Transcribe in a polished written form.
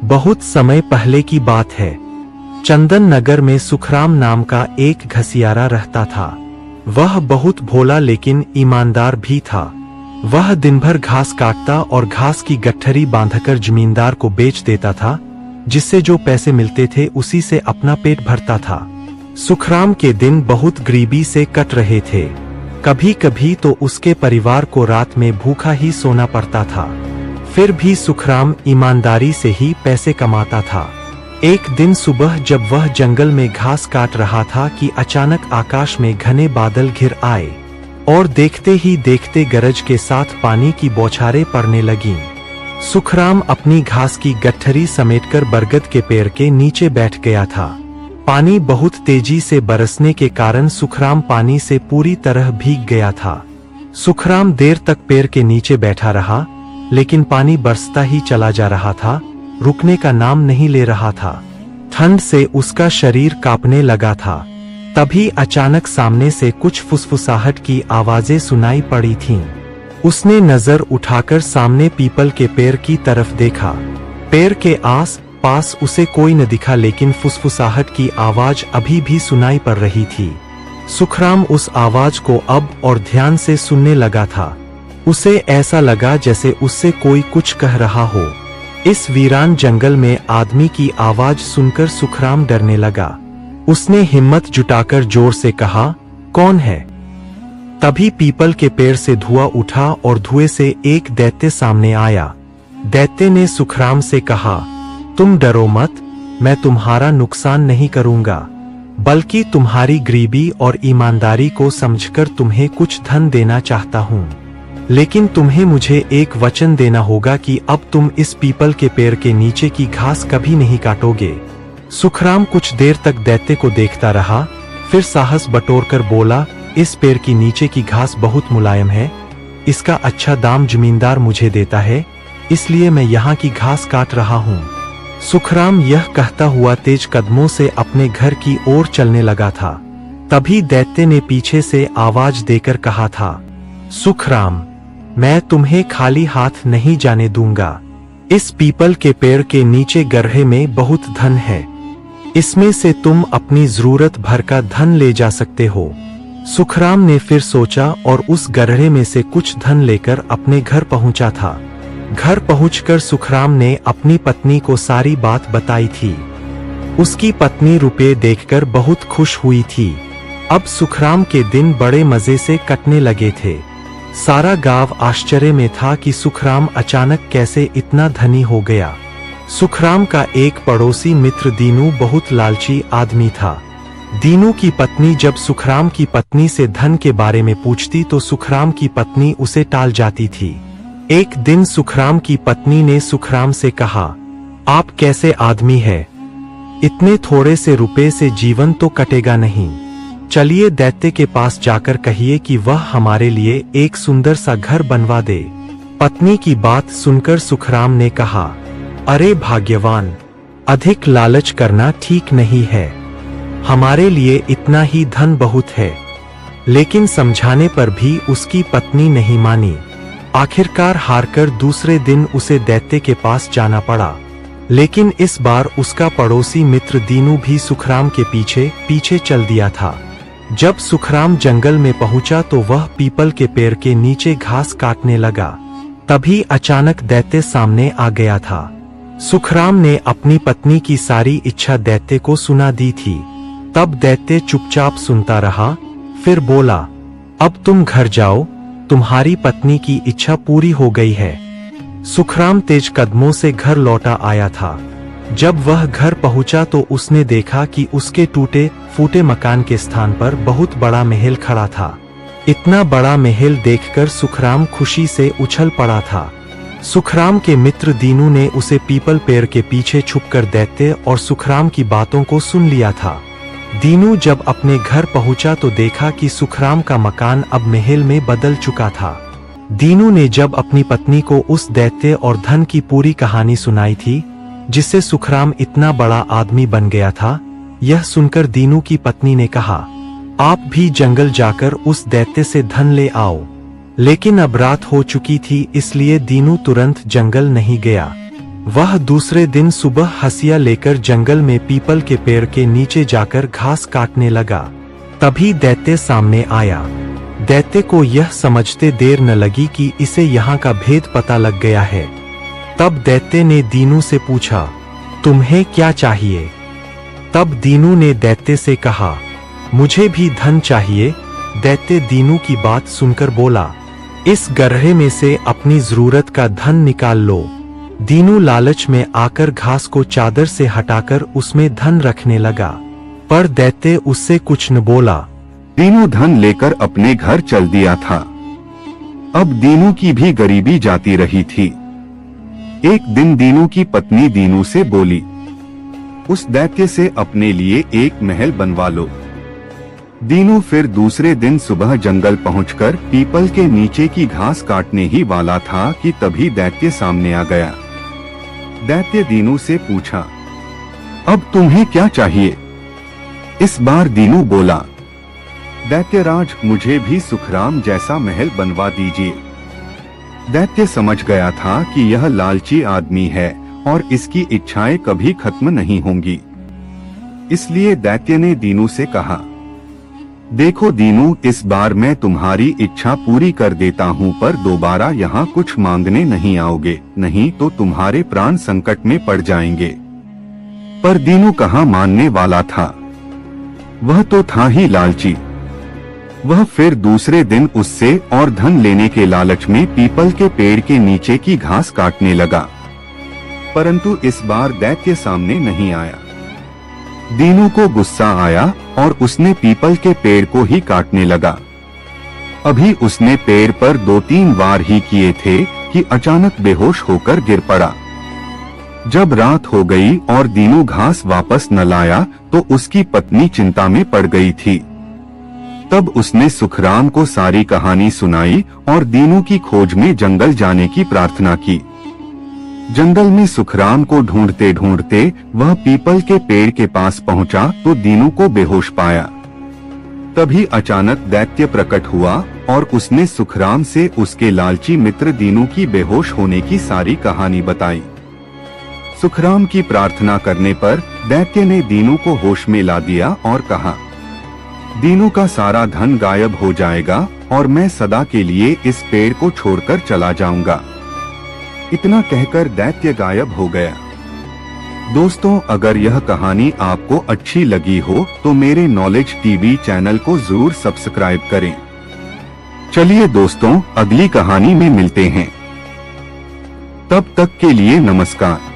बहुत समय पहले की बात है। चंदन नगर में सुखराम नाम का एक घसियारा रहता था। वह बहुत भोला लेकिन ईमानदार भी था। वह दिन भर घास काटता और घास की गठरी बांधकर जमींदार को बेच देता था, जिससे जो पैसे मिलते थे उसी से अपना पेट भरता था। सुखराम के दिन बहुत गरीबी से कट रहे थे। कभी कभी तो उसके परिवार को रात में भूखा ही सोना पड़ता था। फिर भी सुखराम ईमानदारी से ही पैसे कमाता था। एक दिन सुबह जब वह जंगल में घास काट रहा था कि अचानक आकाश में घने बादल घिर आए और देखते ही देखते गरज के साथ पानी की बौछारें पड़ने लगीं। सुखराम अपनी घास की गठरी समेटकर बरगद के पेड़ के नीचे बैठ गया था। पानी बहुत तेजी से बरसने के कारण सुखराम पानी से पूरी तरह भीग गया था। सुखराम देर तक पेड़ के नीचे बैठा रहा, लेकिन पानी बरसता ही चला जा रहा था, रुकने का नाम नहीं ले रहा था। ठंड से उसका शरीर कांपने लगा था। तभी अचानक सामने से कुछ फुसफुसाहट की आवाजें सुनाई पड़ी थीं। उसने नजर उठाकर सामने पीपल के पेड़ की तरफ देखा। पेड़ के आस पास उसे कोई न दिखा, लेकिन फुसफुसाहट की आवाज अभी भी सुनाई पड़ रही थी। सुखराम उस आवाज को अब और ध्यान से सुनने लगा था। उसे ऐसा लगा जैसे उससे कोई कुछ कह रहा हो। इस वीरान जंगल में आदमी की आवाज सुनकर सुखराम डरने लगा। उसने हिम्मत जुटाकर जोर से कहा, कौन है? तभी पीपल के पेड़ से धुआं उठा और धुएं से एक दैत्य सामने आया। दैत्य ने सुखराम से कहा, तुम डरो मत, मैं तुम्हारा नुकसान नहीं करूंगा, बल्कि तुम्हारी गरीबी और ईमानदारी को समझकर तुम्हें कुछ धन देना चाहता हूं। लेकिन तुम्हें मुझे एक वचन देना होगा कि अब तुम इस पीपल के पेड़ के नीचे की घास कभी नहीं काटोगे। सुखराम कुछ देर तक दैत्य को देखता रहा, फिर साहस बटोरकर बोला, इस पेड़ की नीचे की घास बहुत मुलायम है, इसका अच्छा दाम जमींदार मुझे देता है, इसलिए मैं यहाँ की घास काट रहा हूँ। सुखराम यह कहता हुआ तेज कदमों से अपने घर की ओर चलने लगा था। तभी दैत्य ने पीछे से आवाज देकर कहा था, सुखराम, मैं तुम्हें खाली हाथ नहीं जाने दूंगा। इस पीपल के पेड़ के नीचे गड्ढे में बहुत धन है, इसमें से तुम अपनी जरूरत भर का धन ले जा सकते हो। सुखराम ने फिर सोचा और उस गड्ढे में से कुछ धन लेकर अपने घर पहुंचा था। घर पहुंचकर सुखराम ने अपनी पत्नी को सारी बात बताई थी। उसकी पत्नी रुपए देखकर बहुत खुश हुई थी। अब सुखराम के दिन बड़े मजे से कटने लगे थे। सारा गांव आश्चर्य में था कि सुखराम अचानक कैसे इतना धनी हो गया। सुखराम का एक पड़ोसी मित्र दीनू बहुत लालची आदमी था। दीनू की पत्नी जब सुखराम की पत्नी से धन के बारे में पूछती तो सुखराम की पत्नी उसे टाल जाती थी। एक दिन सुखराम की पत्नी ने सुखराम से कहा, आप कैसे आदमी है, इतने थोड़े से रुपए से जीवन तो कटेगा नहीं। चलिए दैत्य के पास जाकर कहिए कि वह हमारे लिए एक सुंदर सा घर बनवा दे। पत्नी की बात सुनकर सुखराम ने कहा, अरे भाग्यवान, अधिक लालच करना ठीक नहीं है, हमारे लिए इतना ही धन बहुत है। लेकिन समझाने पर भी उसकी पत्नी नहीं मानी। आखिरकार हारकर दूसरे दिन उसे दैत्य के पास जाना पड़ा। लेकिन इस बार उसका पड़ोसी मित्र दीनू भी सुखराम के पीछे पीछे चल दिया था। जब सुखराम जंगल में पहुंचा तो वह पीपल के पेड़ के नीचे घास काटने लगा। तभी अचानक दैत्य सामने आ गया था। सुखराम ने अपनी पत्नी की सारी इच्छा दैत्य को सुना दी थी। तब दैत्य चुपचाप सुनता रहा, फिर बोला, अब तुम घर जाओ, तुम्हारी पत्नी की इच्छा पूरी हो गई है। सुखराम तेज कदमों से घर लौटा आया था। जब वह घर पहुंचा तो उसने देखा कि उसके टूटे फूटे मकान के स्थान पर बहुत बड़ा महल खड़ा था। इतना बड़ा महल देखकर सुखराम खुशी से उछल पड़ा था। सुखराम के मित्र दीनू ने उसे पीपल पेड़ के पीछे छुपकर दैत्य और सुखराम की बातों को सुन लिया था। दीनू जब अपने घर पहुंचा तो देखा कि सुखराम का मकान अब महल में बदल चुका था। दीनू ने जब अपनी पत्नी को उस दैत्य और धन की पूरी कहानी सुनाई थी, जिससे सुखराम इतना बड़ा आदमी बन गया था, यह सुनकर दीनू की पत्नी ने कहा, आप भी जंगल जाकर उस दैत्य से धन ले आओ। लेकिन अब रात हो चुकी थी, इसलिए दीनू तुरंत जंगल नहीं गया। वह दूसरे दिन सुबह हंसिया लेकर जंगल में पीपल के पेड़ के नीचे जाकर घास काटने लगा। तभी दैत्य सामने आया। दैत्य को यह समझते देर न लगी कि इसे यहाँ का भेद पता लग गया है। तब दैत्य ने दीनू से पूछा, तुम्हें क्या चाहिए? तब दीनू ने दैत्य से कहा, मुझे भी धन चाहिए। दैत्य दीनू की बात सुनकर बोला, इस गड्ढे में से अपनी जरूरत का धन निकाल लो। दीनू लालच में आकर घास को चादर से हटाकर उसमें धन रखने लगा, पर दैत्य उससे कुछ न बोला। दीनू धन लेकर अपने घर चल दिया था। अब दीनू की भी गरीबी जाती रही थी। एक दिन दीनू की पत्नी दीनू से बोली, उस दैत्य से अपने लिए एक महल बनवा लो। दीनू फिर दूसरे दिन सुबह जंगल पहुंचकर पीपल के नीचे की घास काटने ही वाला था कि तभी दैत्य सामने आ गया। दैत्य दीनू से पूछा, अब तुम्हें क्या चाहिए? इस बार दीनू बोला, दैत्यराज, मुझे भी सुखराम जैसा महल बनवा दीजिए। दैत्य समझ गया था कि यह लालची आदमी है और इसकी इच्छाएं कभी खत्म नहीं होंगी। इसलिए दैत्य ने दीनू से कहा, देखो दीनू, इस बार मैं तुम्हारी इच्छा पूरी कर देता हूँ, पर दोबारा यहाँ कुछ मांगने नहीं आओगे, नहीं तो तुम्हारे प्राण संकट में पड़ जाएंगे। पर दीनू कहाँ मानने वाला था, वह तो था ही लालची। वह फिर दूसरे दिन उससे और धन लेने के लालच में पीपल के पेड़ के नीचे की घास काटने लगा, परंतु इस बार दैत्य सामने नहीं आया। दीनू को गुस्सा आया और उसने पीपल के पेड़ को ही काटने लगा। अभी उसने पेड़ पर 2-3 वार ही किए थे कि अचानक बेहोश होकर गिर पड़ा। जब रात हो गई और दीनू घास वापस न लाया तो उसकी पत्नी चिंता में पड़ गई थी। तब उसने सुखराम को सारी कहानी सुनाई और दीनू की खोज में जंगल जाने की प्रार्थना की। जंगल में सुखराम को ढूंढते ढूंढते वह पीपल के पेड़ के पास पहुंचा तो दीनू को बेहोश पाया। तभी अचानक दैत्य प्रकट हुआ और उसने सुखराम से उसके लालची मित्र दीनू की बेहोश होने की सारी कहानी बताई। सुखराम की प्रार्थना करने पर दैत्य ने दीनू को होश में ला दिया और कहा, दीनू का सारा धन गायब हो जाएगा और मैं सदा के लिए इस पेड़ को छोड़कर चला जाऊंगा। इतना कहकर दैत्य गायब हो गया। दोस्तों, अगर यह कहानी आपको अच्छी लगी हो तो मेरे नॉलेज टीवी चैनल को जरूर सब्सक्राइब करें। चलिए दोस्तों, अगली कहानी में मिलते हैं। तब तक के लिए नमस्कार।